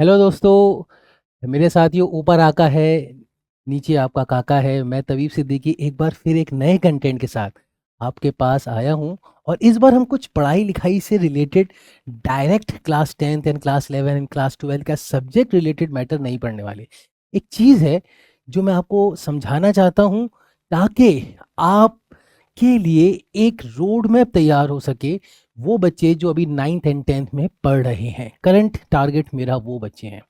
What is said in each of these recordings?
Hello दोस्तों, मेरे साथियों ऊपर आका है, नीचे आपका काका है। मैं तवीब सिद्दीकी एक बार फिर एक नए कंटेंट के साथ आपके पास आया हूं। और इस बार हम कुछ पढ़ाई लिखाई से related direct class 10th and class 11 and class 12 का सब्जेक्ट रिलेटेड मैटर नहीं पढ़ने वाले। एक चीज़ है जो मैं आपको समझाना चाहता हूं ताकि आपके लिए एक रोड मैप तैयार हो सके। वो बच्चे जो अभी 9th एंड 10th में पढ़ रहे हैं, करंट टारगेट मेरा वो बच्चे हैं।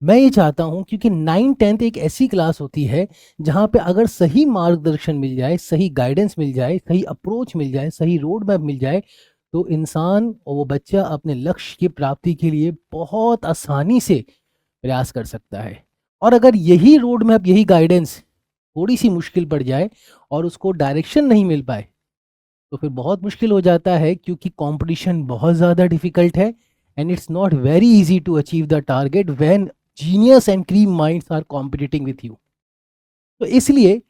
मैं ये चाहता हूं क्योंकि 9th 10th एक ऐसी क्लास होती है जहां पे अगर सही मार्गदर्शन मिल जाए, सही गाइडेंस मिल जाए, सही अप्रोच मिल जाए, सही रोड मैप मिल जाए, तो इंसान और वो बच्चा अपने लक्ष्य की प्राप्ति के लिए बहुत आसानी से प्रयास कर सकता है। और अगर यही रोड मैप, यही गाइडेंस थोड़ी सी मुश्किल पड़ जाए और उसको डायरेक्शन नहीं मिल पाए, तो फिर बहुत मुश्किल हो जाता है क्योंकि कंपटीशन बहुत ज़्यादा डिफिकल्ट है। And it's not very easy to achieve the target when genius and cream minds are competing with you. तो इसलिए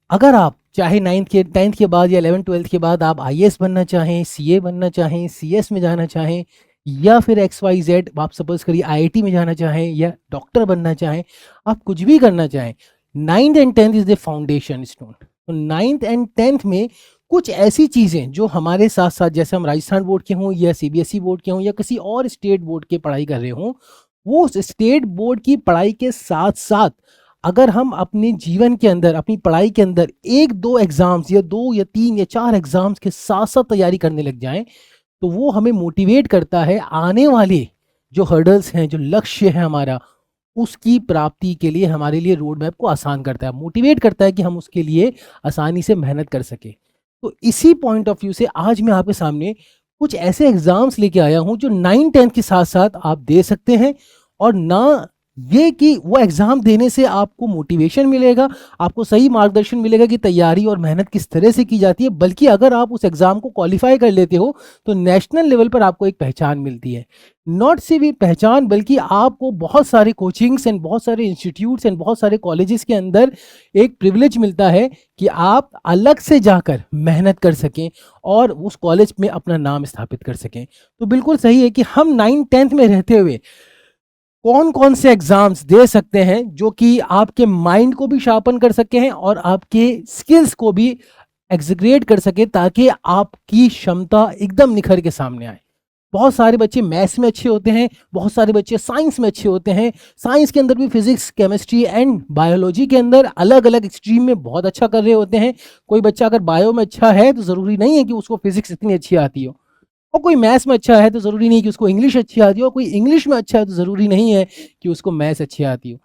अगर आप चाहे 9th 10th के बाद या 11th 12th के बाद आप आईएएस बनना चाहें, सीए बनना चाहें, सीएस में जाना चाहें, या फिर XYZ आप सपोज करिए आईआईटी में जाना चाहें या डॉक्टर बनना चाहें, आप कुछ भी करना चाहें, 9th and 10th is the foundation stone. तो 9th एंड 10th में कुछ ऐसी चीज़ें जो हमारे साथ साथ, जैसे हम राजस्थान बोर्ड के हों या सीबीएसई बोर्ड के हों या किसी और स्टेट बोर्ड के पढ़ाई कर रहे हों, वो स्टेट बोर्ड की पढ़ाई के साथ साथ अगर हम अपने जीवन के अंदर, अपनी पढ़ाई के अंदर एक दो एग्जाम्स या दो या तीन या चार एग्जाम्स के साथ साथ तैयारी करने लग जाएं, तो वो हमें मोटिवेट करता है आने वाले जो हर्डल्स हैं, जो लक्ष्य है हमारा, उसकी प्राप्ति के लिए हमारे लिए रोड मैप को आसान करता है, मोटिवेट करता है कि हम उसके लिए आसानी से मेहनत कर सके। तो इसी पॉइंट ऑफ व्यू से आज मैं आपके सामने कुछ ऐसे एग्जाम्स लेके आया हूं जो 9th 10th के साथ साथ आप दे सकते हैं। और ना ये कि वो एग्जाम देने से आपको मोटिवेशन मिलेगा, आपको सही मार्गदर्शन मिलेगा कि तैयारी और मेहनत किस तरह से की जाती है, बल्कि अगर आप उस एग्जाम को क्वालिफाई कर लेते हो तो नेशनल लेवल पर आपको एक पहचान मिलती है। नॉट सिर्फ पहचान, बल्कि आपको बहुत सारे कोचिंग्स एंड बहुत सारे इंस्टीट्यूट्स एंड बहुत सारे कॉलेजेस के अंदर एक प्रिविलेज मिलता है कि आप अलग से जाकर मेहनत कर सकें और उस कॉलेज में अपना नाम स्थापित कर सकें। तो बिल्कुल सही है कि हम 9th 10th में रहते हुए कौन कौन से एग्जाम्स दे सकते हैं जो कि आपके माइंड को भी शार्पन कर सके हैं और आपके स्किल्स को भी एग्जीक्यूट कर सके, ताकि आपकी क्षमता एकदम निखर के सामने आए। बहुत सारे बच्चे मैथ्स में अच्छे होते हैं, बहुत सारे बच्चे साइंस में अच्छे होते हैं, साइंस के अंदर भी फिजिक्स, केमिस्ट्री एंड बायोलॉजी के अंदर अलग अलग स्ट्रीम में बहुत अच्छा कर रहे होते हैं। कोई बच्चा अगर बायो में अच्छा है तो ज़रूरी नहीं है कि उसको फिजिक्स इतनी अच्छी आती हो, और कोई मैथ्स में अच्छा है तो ज़रूरी नहीं कि उसको इंग्लिश अच्छी आती हो, और कोई इंग्लिश में अच्छा है तो ज़रूरी नहीं है कि उसको मैथ्स अच्छी आती हो।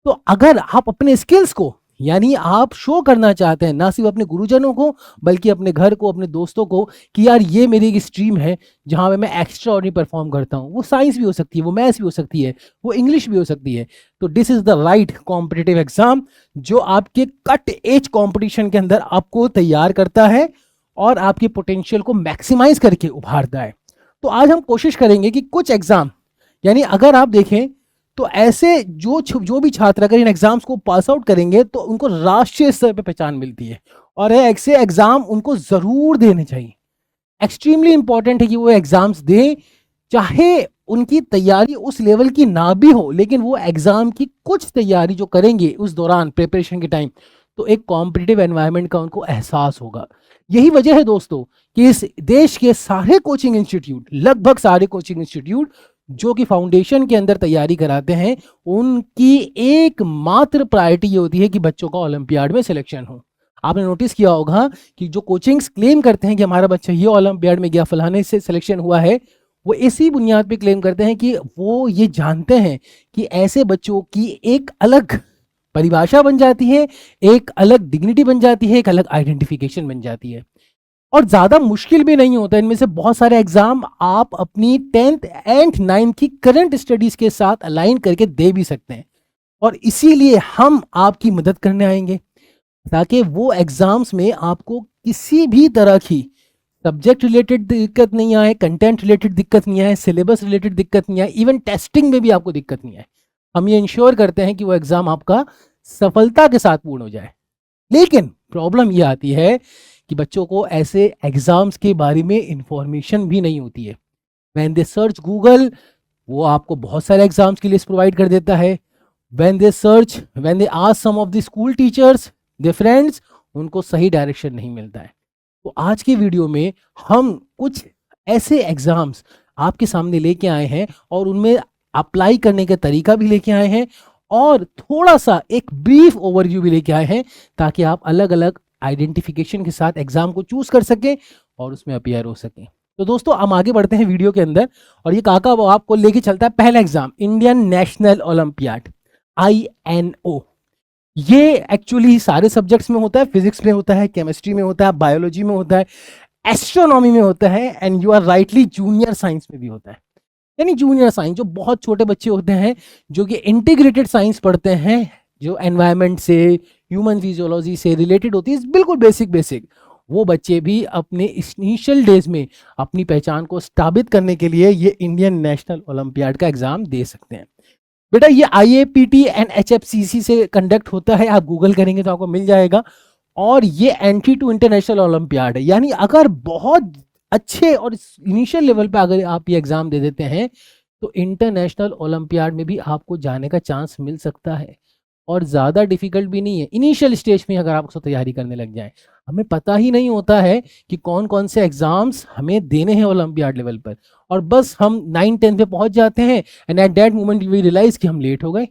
तो अगर आप अपने स्किल्स को, यानी आप शो करना चाहते हैं ना सिर्फ अपने गुरुजनों को बल्कि अपने घर को, अपने दोस्तों को, कि यार ये मेरी एक स्ट्रीम है जहाँ पे मैं एक्स्ट्रा ऑर्डिनरी परफॉर्म करता हूँ, वो साइंस भी हो सकती है, वो मैथ्स भी हो सकती है, वो इंग्लिश भी हो सकती है, तो this is the right competitive exam जो आपके कट एज कॉम्पिटिशन के अंदर आपको तैयार करता है और आपके पोटेंशियल को मैक्सिमाइज करके उभारता है। तो आज हम कोशिश करेंगे कि कुछ एग्जाम, यानी अगर आप देखें तो ऐसे जो भी छात्र अगर इन एग्जाम्स को पास आउट करेंगे तो उनको राष्ट्रीय स्तर पर पहचान मिलती है, और ऐसे एग्जाम उनको जरूर देने चाहिए। एक्सट्रीमली इंपॉर्टेंट है कि वो एग्जाम्स दें, चाहे उनकी तैयारी उस लेवल की ना भी हो, लेकिन वो एग्जाम की कुछ तैयारी जो करेंगे उस दौरान प्रिपरेशन के टाइम, तो एक कॉम्पिटिटिव एनवायरनमेंट का उनको एहसास होगा। यही वजह है दोस्तों कि इस देश के सारे कोचिंग इंस्टीट्यूट, लगभग सारे कोचिंग इंस्टीट्यूट जो कि फाउंडेशन के अंदर तैयारी कराते हैं, उनकी एकमात्र प्रायोरिटी ये होती है कि बच्चों का ओलंपियाड में सिलेक्शन हो। आपने नोटिस किया होगा कि जो कोचिंग्स क्लेम करते हैं कि हमारा बच्चा ये ओलंपियाड में गया, फलाने से सिलेक्शन हुआ है, वो इसी बुनियाद पे क्लेम करते हैं कि वो ये जानते हैं कि ऐसे बच्चों की एक अलग परिभाषा बन जाती है, एक अलग डिग्निटी बन जाती है, एक अलग आइडेंटिफिकेशन बन जाती है, और ज्यादा मुश्किल भी नहीं होता। इनमें से बहुत सारे एग्जाम आप अपनी 10th एंड 9th की करंट स्टडीज के साथ अलाइन करके दे भी सकते हैं, और इसीलिए हम आपकी मदद करने आएंगे ताकि वो एग्जाम्स में आपको किसी भी तरह की सब्जेक्ट रिलेटेड दिक्कत नहीं आए, कंटेंट रिलेटेड दिक्कत नहीं आए, सिलेबस रिलेटेड दिक्कत नहीं आए, इवन टेस्टिंग में भी आपको दिक्कत नहीं आए। हम ये इंश्योर करते हैं कि वो एग्जाम आपका सफलता के साथ पूर्ण हो जाए। लेकिन प्रॉब्लम ये आती है कि बच्चों को ऐसे एग्जाम्स के बारे में इंफॉर्मेशन भी नहीं होती है। व्हेन दे सर्च गूगल, वो आपको बहुत सारे एग्जाम्स की लिस्ट प्रोवाइड कर देता है। when they ask some of the school teachers, their friends, उनको सही डायरेक्शन नहीं मिलता है। तो आज के वीडियो में हम कुछ ऐसे एग्जाम्स आपके सामने लेके आए हैं और उनमें अप्लाई करने का तरीका भी लेके आए हैं और थोड़ा सा एक ब्रीफ ओवरव्यू भी लेके आए हैं ताकि आप अलग अलग आइडेंटिफिकेशन के साथ एग्जाम को चूज कर सकें और उसमें अपियर हो सकें। तो दोस्तों हम आगे बढ़ते हैं वीडियो के अंदर और ये काका वो आपको लेके चलता है पहला exam, Indian national olympiad, INO। ये एक्चुअली सारे सब्जेक्ट्स में होता है, फिजिक्स में होता है, केमिस्ट्री में होता है, बायोलॉजी में होता है, एस्ट्रोनॉमी में होता है and you are rightly junior science में भी होता है। यानी जूनियर साइंस जो बहुत छोटे बच्चे होते हैं जो कि इंटीग्रेटेड साइंस पढ़ते हैं, जो एनवायरनमेंट से, ह्यूमन फिजियोलॉजी से रिलेटेड होती है, बिल्कुल बेसिक वो बच्चे भी अपने इनिशियल डेज में अपनी पहचान को स्थापित करने के लिए ये इंडियन नेशनल ओलंपियाड का एग्जाम दे सकते हैं। बेटा ये IAPT एंड HFCC से कंडक्ट होता है, आप गूगल करेंगे तो आपको मिल जाएगा। और ये एंट्री टू इंटरनेशनल ओलंपियाड है, यानी अगर बहुत अच्छे और इनिशियल लेवल पे अगर आप ये एग्जाम दे देते हैं तो इंटरनेशनल ओलंपियाड में भी आपको जाने का चांस मिल सकता है और ज़्यादा डिफिकल्ट भी नहीं है। इनिशियल स्टेज में अगर आप उसको तैयारी करने लग जाएं, हमें पता ही नहीं होता है कि कौन कौन से एग्जाम्स हमें देने हैं ओलंपियाड लेवल पर, और बस हम 9-10 पे पहुंच जाते हैं and at that moment we realise कि हम लेट हो गए।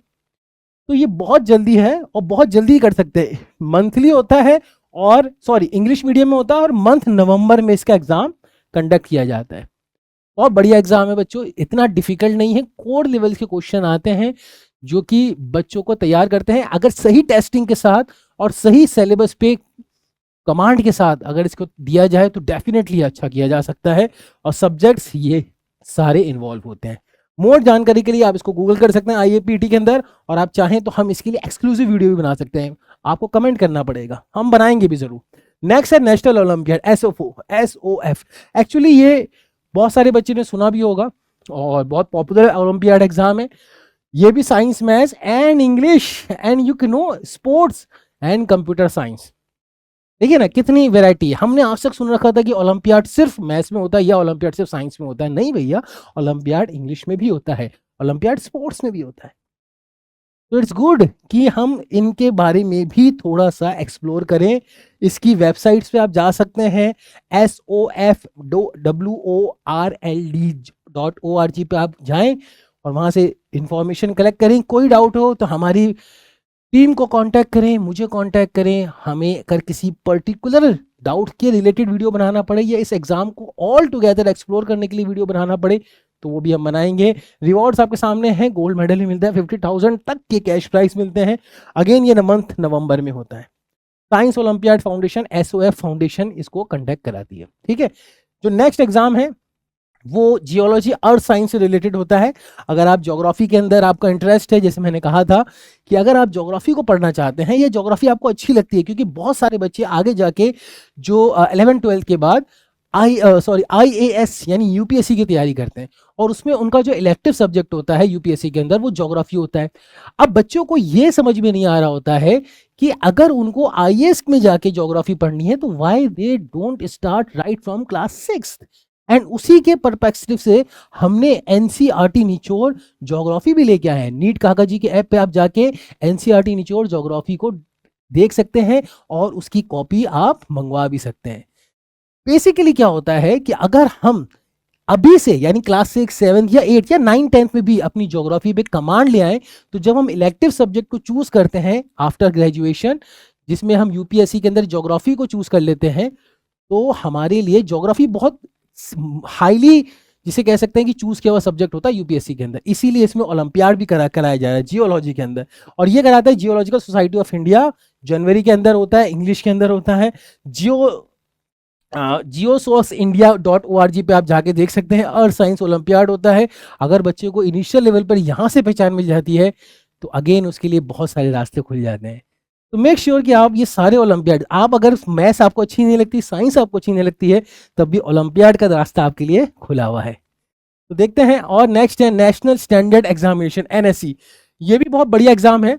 तो ये बहुत जल्दी है और बहुत जल्दी कर सकते हैं। मंथली होता है और इंग्लिश मीडियम में होता है और मंथ नवंबर में इसका एग्जाम कंडक्ट किया जाता है। बहुत बढ़िया एग्जाम है बच्चों, इतना डिफिकल्ट नहीं है। कोर लेवल के क्वेश्चन आते हैं जो कि बच्चों को तैयार करते हैं। अगर सही टेस्टिंग के साथ और सही सिलेबस पे कमांड के साथ अगर इसको दिया जाए तो डेफिनेटली अच्छा किया जा सकता है और सब्जेक्ट्स ये सारे इन्वॉल्व होते हैं। मोर जानकारी के लिए आप इसको गूगल कर सकते हैं IAPT के अंदर, और आप चाहें तो हम इसके लिए एक्सक्लूसिव वीडियो भी बना सकते हैं। आपको कमेंट करना पड़ेगा, हम बनाएंगे भी जरूर। नेक्स्ट है नेशनल ओलंपियाड, SOF। एक्चुअली ये बहुत सारे बच्चे ने सुना भी होगा और बहुत पॉपुलर ओलंपियाड एग्जाम है। ये भी science, maths and English and you can know sports and computer science. देखिए ना कितनी वैरायटी है। हमने आज तक सुन रखा था कि ओलंपियाड सिर्फ मैथ्स में होता है या ओलंपियाड सिर्फ साइंस में होता है। नहीं भैया, ओलंपियाड इंग्लिश में भी होता है, ओलंपियाड स्पोर्ट्स में भी होता है। तो इट्स गुड कि हम इनके बारे में भी थोड़ा सा एक्सप्लोर करें। इसकी वेबसाइट्स पे आप जा सकते हैं, SOFWORLD.org पे आप जाएं और वहां से इंफॉर्मेशन कलेक्ट करें। कोई डाउट हो तो हमारी टीम को कांटेक्ट करें, मुझे कांटेक्ट करें। हमें अगर किसी पर्टिकुलर डाउट के रिलेटेड वीडियो बनाना पड़े या इस एग्जाम को ऑल टुगेदर एक्सप्लोर करने के लिए वीडियो बनाना पड़े तो वो भी हम बनाएंगे। रिवॉर्ड्स आपके सामने हैं, गोल्ड मेडल ही मिलता है, 50,000 तक के कैश प्राइस मिलते हैं। अगेन ये मंथ नवंबर में होता है। Science olympiad foundation, SOF foundation इसको कंडक्ट कराती है। ठीक है, जो नेक्स्ट एग्जाम है वो जियोलॉजी, अर्थ साइंस से रिलेटेड होता है। अगर आप ज्योग्राफी के अंदर आपका इंटरेस्ट है, जैसे मैंने कहा था कि अगर आप ज्योग्राफी को पढ़ना चाहते हैं या ज्योग्राफी आपको अच्छी लगती है, क्योंकि बहुत सारे बच्चे आगे जाके जो 11-12 के बाद IAS यानी UPSC की तैयारी करते हैं और उसमें उनका जो इलेक्टिव सब्जेक्ट होता है UPSC के अंदर वो ज्योग्राफी होता है। अब बच्चों को ये समझ में नहीं आ रहा होता है कि अगर उनको IAS में जाके ज्योग्राफी पढ़नी है तो why they don't start right from class 6th। And उसी के परस्पेक्टिव से हमने NCERT निचोड़ ज्योग्राफी भी लेके आए हैं। नीट काका जी के ऐप पे आप जाके NCERT निचोड़ ज्योग्राफी को देख सकते हैं और उसकी कॉपी आप मंगवा भी सकते हैं। बेसिकली क्या होता है कि अगर हम अभी से यानी क्लास 6, 7 या 8 या 9, 10 में भी अपनी ज्योग्राफी पे कमांड ले आए तो जब हम इलेक्टिव सब्जेक्ट को चूज करते हैं आफ्टर ग्रेजुएशन, जिसमें हम UPSC के अंदर ज्योग्राफी को चूज कर लेते हैं, तो हमारे लिए ज्योग्राफी बहुत हाईली, जिसे कह सकते हैं कि चूज किया हुआ सब्जेक्ट होता है UPSC के अंदर। इसीलिए इसमें ओलंपियाड भी कराया जा रहा है जियोलॉजी के अंदर, और ये कराता है जियोलॉजिकल सोसाइटी ऑफ इंडिया। जनवरी के अंदर होता है, इंग्लिश के अंदर होता है। geosourceindia.org पे आप जाके देख सकते हैं। अर्थ साइंस ओलंपियाड होता है। अगर बच्चे को इनिशियल लेवल पर यहाँ से पहचान मिल जाती है तो अगेन उसके लिए बहुत सारे रास्ते खुल जाते हैं। तो मेक श्योर कि आप ये सारे ओलंपियाड, आप अगर मैथ्स आपको अच्छी नहीं लगती, साइंस आपको अच्छी नहीं लगती है, तब भी ओलंपियाड का रास्ता आपके लिए खुला हुआ है। तो देखते हैं। और नेक्स्ट है नेशनल स्टैंडर्ड एग्जामिनेशन, NSE। ये भी बहुत बढ़िया एग्जाम है।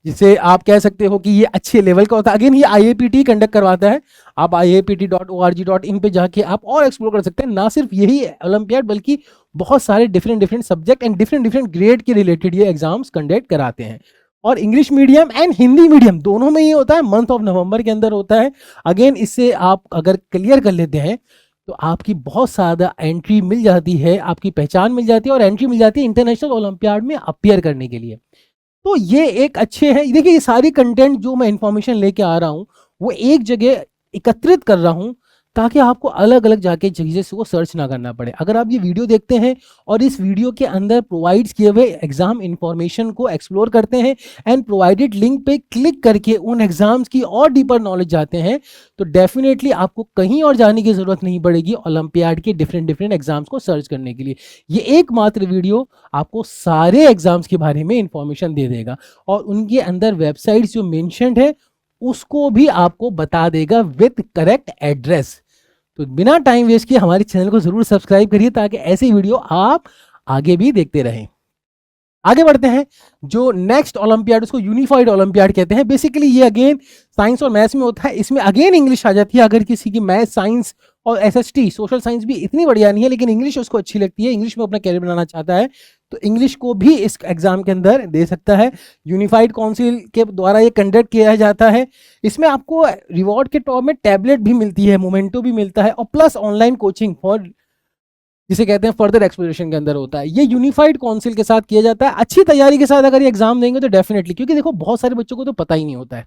जिसे आप कह सकते हो कि ये अच्छे लेवल का होता है। अगेन ये IAPT कंडक्ट करवाता है, आप IAPT.org.in पे जाके आप और एक्सप्लोर कर सकते हैं। ना सिर्फ यही ओलंपियाड बल्कि बहुत सारे different different subject and different different grade के रिलेटेड ये एग्जाम्स कंडक्ट कराते हैं। और English medium and Hindi medium दोनों में ये होता है, मंथ ऑफ नवंबर के अंदर होता है। अगेन इससे आप अगर क्लियर कर लेते हैं तो आपकी बहुत ज़्यादा एंट्री मिल जाती है, आपकी पहचान मिल जाती है और एंट्री मिल जाती है इंटरनेशनल ओलंपियाड में अपियर करने के लिए। तो ये एक अच्छे हैं। देखिए ये सारी कंटेंट जो मैं इंफॉर्मेशन लेके आ रहा हूँ वो एक जगह एकत्रित कर रहा हूँ ताकि आपको अलग अलग जाके चीज़ें को सर्च ना करना पड़े। अगर आप ये वीडियो देखते हैं और इस वीडियो के अंदर प्रोवाइड्स किए हुए एग्जाम इंफॉर्मेशन को एक्सप्लोर करते हैं एंड प्रोवाइडेड लिंक पे क्लिक करके उन एग्जाम्स की और डीपर नॉलेज जाते हैं, तो डेफिनेटली आपको कहीं और जाने की जरूरत नहीं पड़ेगी ओलंपियाड के डिफरेंट डिफरेंट एग्जाम्स को सर्च करने के लिए। ये एकमात्र वीडियो आपको सारे एग्जाम्स के बारे में इंफॉर्मेशन दे देगा और उनके अंदर वेबसाइट्स जो मेंशन्ड है उसको भी आपको बता देगा विद करेक्ट एड्रेस। तो बिना टाइम वेस्ट किए हमारे चैनल को जरूर सब्सक्राइब करिए ताकि ऐसी वीडियो आप आगे भी देखते रहें। आगे बढ़ते हैं। जो नेक्स्ट ओलंपियाड उसको यूनिफाइड ओलंपियाड कहते हैं। बेसिकली ये अगेन साइंस और मैथ्स में होता है। इसमें अगेन इंग्लिश आ जाती है। अगर किसी की मैथ साइंस और SST सोशल साइंस भी इतनी बढ़िया नहीं है लेकिन इंग्लिश उसको अच्छी लगती है, इंग्लिश में अपना कैरियर बनाना चाहता है, तो इंग्लिश को भी इस एग्जाम के अंदर दे सकता है। यूनिफाइड काउंसिल के द्वारा ये कंडक्ट किया जाता है। इसमें आपको रिवॉर्ड के टॉप में टैबलेट भी मिलती है, मोमेंटो भी मिलता है और प्लस ऑनलाइन कोचिंग फॉर जिसे कहते हैं फर्दर एक्सप्लोरेशन के अंदर होता है। ये यूनिफाइड काउंसिल के साथ किया जाता है। अच्छी तैयारी के साथ अगर ये एग्जाम देंगे तो डेफिनेटली, क्योंकि देखो बहुत सारे बच्चों को तो पता ही नहीं होता है,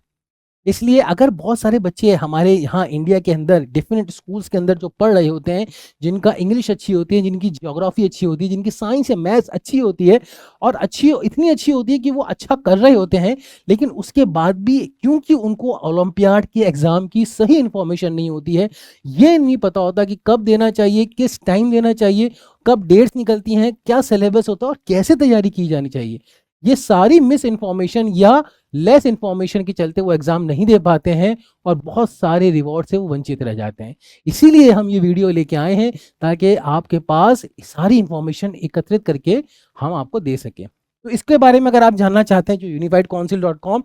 इसलिए अगर बहुत सारे बच्चे हमारे यहाँ इंडिया के अंदर डिफरेंट स्कूल्स के अंदर जो पढ़ रहे होते हैं, जिनका इंग्लिश अच्छी होती है, जिनकी ज्योग्राफी अच्छी होती है, जिनकी साइंस या मैथ्स अच्छी होती है और इतनी अच्छी होती है कि वो अच्छा कर रहे होते हैं, लेकिन उसके बाद भी क्योंकि उनको ओलंपियाड के एग्जाम की सही इंफॉर्मेशन नहीं होती है, ये नहीं पता होता कि कब देना चाहिए, किस टाइम देना चाहिए, कब डेट्स निकलती हैं, क्या सिलेबस होता है और कैसे तैयारी की जानी चाहिए, ये सारी मिस इन्फॉर्मेशन या लेस इन्फॉर्मेशन के चलते वो एग्जाम नहीं दे पाते हैं और बहुत सारे रिवॉर्ड से वो वंचित रह जाते हैं। इसीलिए हम ये वीडियो लेके आए हैं ताकि आपके पास सारी इन्फॉर्मेशन एकत्रित करके हम आपको दे सकें। तो इसके बारे में अगर आप जानना चाहते हैं, जो unifiedcouncil.com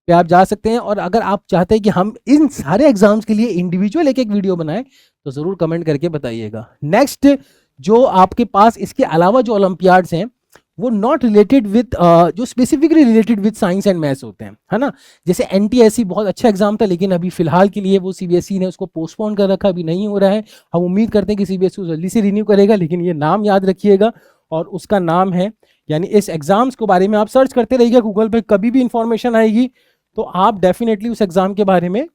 पे आप जा सकते हैं, और अगर आप चाहते हैं कि हम इन सारे एग्जाम्स के लिए इंडिविजुअल एक एक वीडियो बनाएं तो ज़रूर कमेंट करके बताइएगा। नेक्स्ट जो आपके पास इसके अलावा जो ओलंपियाड्स हैं वो नॉट रिलेटेड विद जो specifically related with science and maths होते हैं, है ना। जैसे NTSE बहुत अच्छा एग्जाम था लेकिन अभी फिलहाल के लिए वो CBSE ने उसको पोस्टपोन कर रखा, अभी नहीं हो रहा है। हम उम्मीद करते हैं कि CBSE जल्दी से रिन्यू करेगा, लेकिन ये नाम याद रखिएगा और उसका नाम है, यानी इस एग्जाम्स के बारे में आप सर्च करते रहिएगा गूगल पे, कभी भी इंफॉर्मेशन आएगी तो आप डेफिनेटली उस एग्जाम के बारे में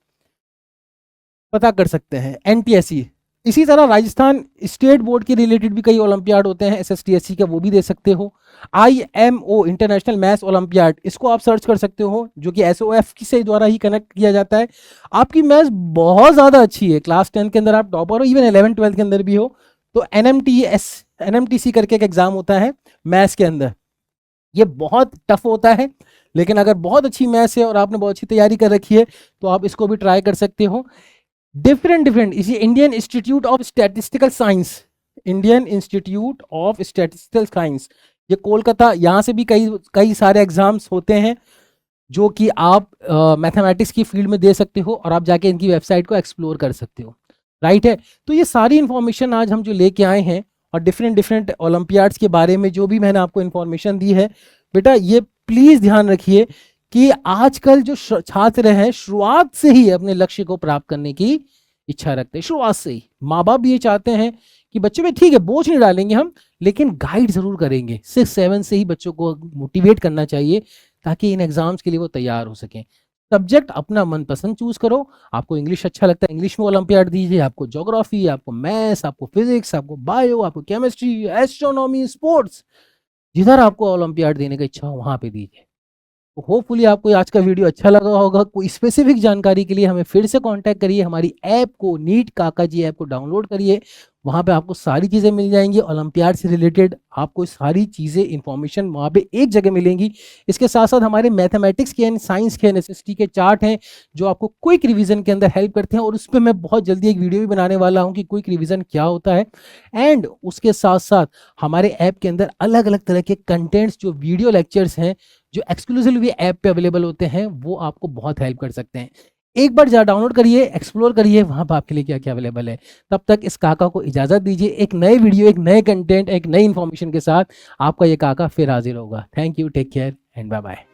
पता कर सकते हैं। NTSE, इसी तरह राजस्थान स्टेट बोर्ड के रिलेटेड भी कई ओलंपियाड होते हैं SSTSC का, वो भी दे सकते हो। IMO इंटरनेशनल मैथ्स ओलंपियाड, इसको आप सर्च कर सकते हो, जो कि SOF से द्वारा ही कनेक्ट किया जाता है। आपकी मैथ्स बहुत ज़्यादा अच्छी है, क्लास 10 के अंदर आप टॉपर हो, इवन 11-12 के अंदर भी हो, तो NMTC करके एक एग्जाम होता है मैथ्स के अंदर, ये बहुत टफ होता है, लेकिन अगर बहुत अच्छी मैथ्स है और आपने बहुत अच्छी तैयारी कर रखी है तो आप इसको भी ट्राई कर सकते हो। डिफरेंट इसी Indian institute of statistical science, Indian institute of statistical science, ये कोलकाता, यहाँ से भी कई कई सारे एग्जाम्स होते हैं जो कि आप मैथमेटिक्स की फील्ड में दे सकते हो और आप जाके इनकी वेबसाइट को एक्सप्लोर कर सकते हो, राइट है। तो ये सारी इंफॉर्मेशन आज हम जो लेके आए हैं और डिफरेंट ओलंपियाड्स के बारे में जो भी मैंने आपको इन्फॉर्मेशन दी है, बेटा ये प्लीज़ ध्यान रखिए कि आजकल जो छात्र हैं शुरुआत से ही अपने लक्ष्य को प्राप्त करने की इच्छा रखते हैं, शुरुआत से ही। माँ बाप भी ये चाहते हैं कि बच्चों में ठीक है बोझ नहीं डालेंगे हम, लेकिन गाइड जरूर करेंगे। 6-7 से ही बच्चों को मोटिवेट करना चाहिए ताकि इन एग्जाम्स के लिए वो तैयार हो सकें। सब्जेक्ट अपना मनपसंद चूज करो, आपको इंग्लिश अच्छा लगता है इंग्लिश में ओलंपियाड दीजिए, आपको ज्योग्राफी, आपको मैथ्स, आपको फिजिक्स, आपको बायो, आपको केमिस्ट्री, एस्ट्रोनॉमी, स्पोर्ट्स, जिधर आपको ओलंपियाड देने का इच्छा हो वहां पे दीजिए। तो होपफुली आपको आज का वीडियो अच्छा लगा होगा। कोई स्पेसिफिक जानकारी के लिए हमें फिर से कांटेक्ट करिए, हमारी ऐप को नीट काका जी ऐप को डाउनलोड करिए वहाँ पे आपको सारी चीज़ें मिल जाएंगी, ओलंपियाड से रिलेटेड आपको सारी चीज़ें इंफॉर्मेशन वहाँ पे एक जगह मिलेंगी। इसके साथ साथ हमारे मैथमेटिक्स के एंड साइंस के एनएसएसटी के चार्ट हैं जो आपको क्विक रिवीजन के अंदर हेल्प करते हैं, और उस पर मैं बहुत जल्दी एक वीडियो भी बनाने वाला हूँ कि क्विक रिवीजन क्या होता है। एंड उसके साथ साथ हमारे ऐप के अंदर अलग अलग तरह के कंटेंट्स जो वीडियो लेक्चर्स हैं जो एक्सक्लूसिवली ऐप पे अवेलेबल होते हैं, वो आपको बहुत हेल्प कर सकते हैं। एक बार जा डाउनलोड करिए, एक्सप्लोर करिए वहाँ पर आपके लिए क्या क्या अवेलेबल है। तब तक इस काका को इजाज़त दीजिए, एक नए वीडियो, एक नए कंटेंट, एक नई इन्फॉर्मेशन के साथ आपका ये काका फिर हाजिर होगा। Thank you, take care and bye bye.